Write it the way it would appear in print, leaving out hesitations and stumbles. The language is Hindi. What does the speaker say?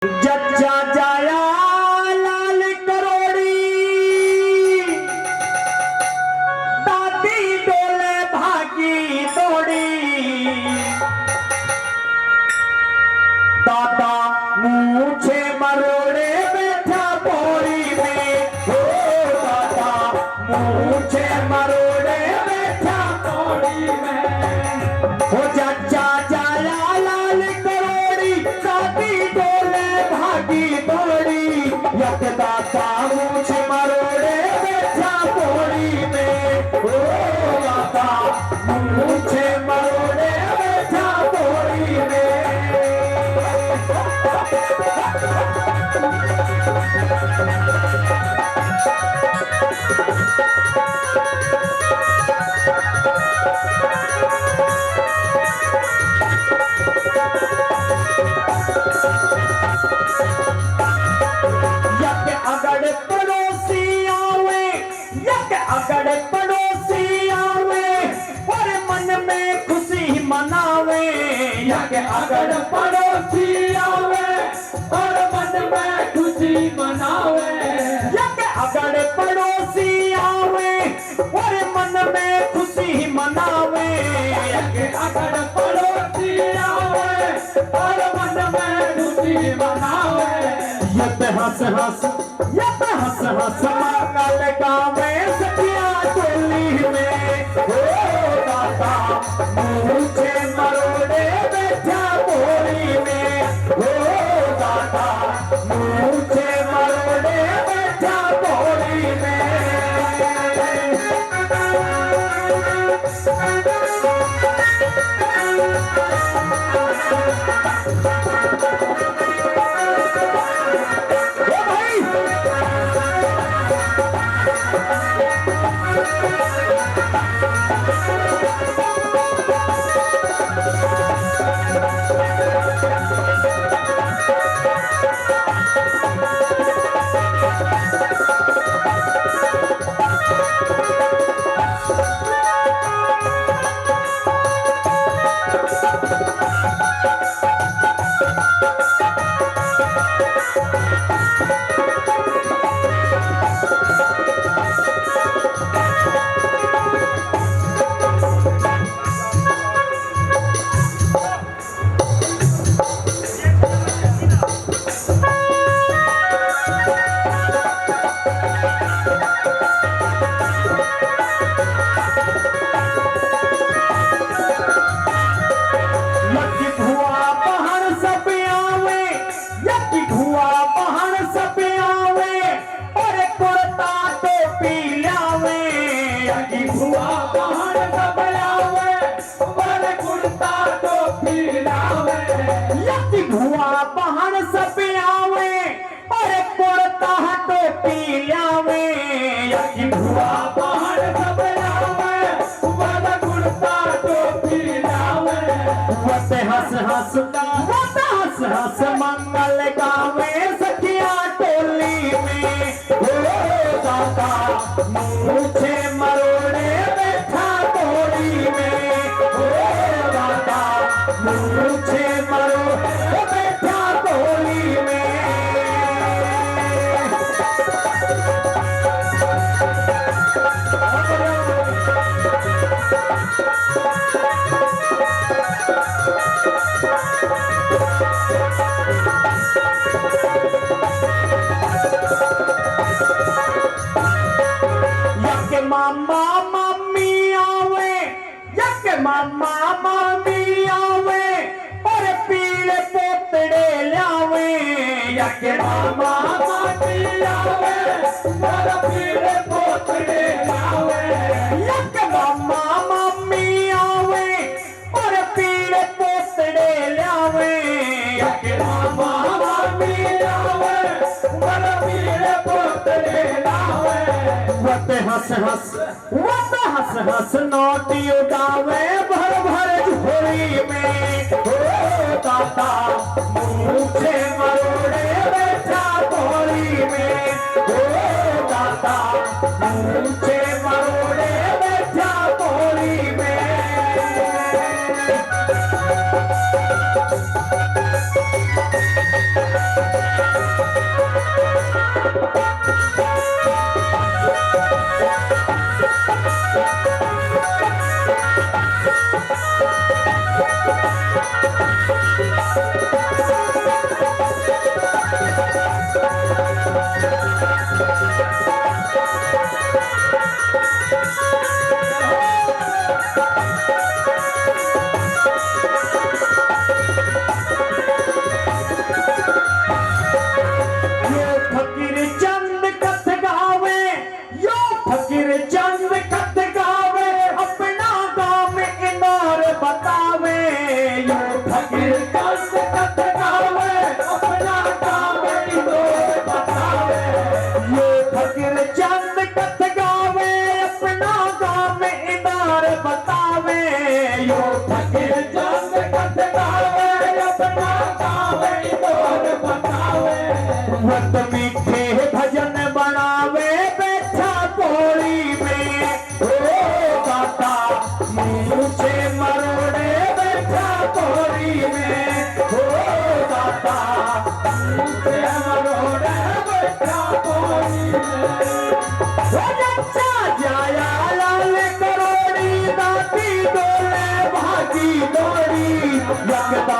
जज्जा जाया लाल करोड़ी, दादी डोले भागी दौड़ी। दादा मूछे मरोड़े बैठा बोरी में, हो दादा मूछे मरोड़े बैठा बोरी में। हो जज्जा जाया लाल करोड़ी, दादी डोले भागी दौड़ी। यक दादा मूछे मरोड़े बैठा बोरी में, हो दादा मूछे मरोड़े बैठा बोरी में। अगड़ पड़ोसी आवे, यक अगड़ पड़ोसी आवे, और मन में खुशी मनावे। यक अगड़ पड़ोसी आवे और मन में खुशी मनावे। यक अगड़ पड़ोसी आवे और मन में खुशी मनावे। यक अगड़ पड़ोसी आवे और मन में खुशी मनावे। यत हंस हंस मंगल गावे सखिया टोली में, हो दादा मूछे मरोड़े बैठा बोरी में। हो दादा मूछे मरोड़े बैठा बोरी में। भुआ बहन सब आवे और कुर्ता टोपी लावे। यकी भुआ बहन सब आवे और कुर्ता टोपी लावे। वत हंस हंस मंगल गावे सखिया टोली में, हो दादा मूछे मरोड़े बैठा बोरी में। हो दादा मूछे मरोड़े बैठा बोरी में। यक मामा मम्मी आवे, यक मामा मम्मी आवे और पीले पोतड़े लावे। यक मामा मम्मी आवे और पीले पोतड़े लावे। यक मामा मम्मी आवे और पीले पोतड़े लावे। यक मामा मम्मी आवे और पीले पोतड़े लावे। वत हंस हंस नोटी उड़ावे भर भर झोली में। हो दादा मूछे मरोड़े बैठा बोरी में। हो दादा मूछे मरोड़े बैठा बोरी में। बहुत मीठे भजन बनावे बैठा पौड़ी में ओ दाता मुझे मरोड़े बैठा पौड़ी में ओ दाता मुझे मरोड़े बैठा पौड़ी में जच्चा जाया लाल करोड़ी दाती डोले भागी दौड़ी यकदा